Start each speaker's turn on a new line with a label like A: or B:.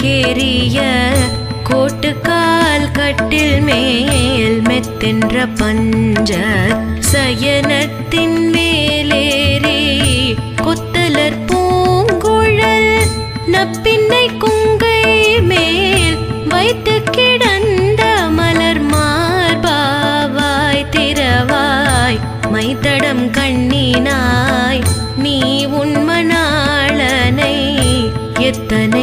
A: கேரிய கோட்டுக்கால் கட்டில் மேல் மெத்தென்ற பஞ்ச சயனத்தின் மேலேறி கொத்தலர் பூங்குழல் நப்பின்னை குங்கை மேல் வைத்து கிடந்த மலர் மார்பாவாய் திரவாய் மைத்தடம் கண்ணினாய் நீ உன்மணாளனை எத்தனை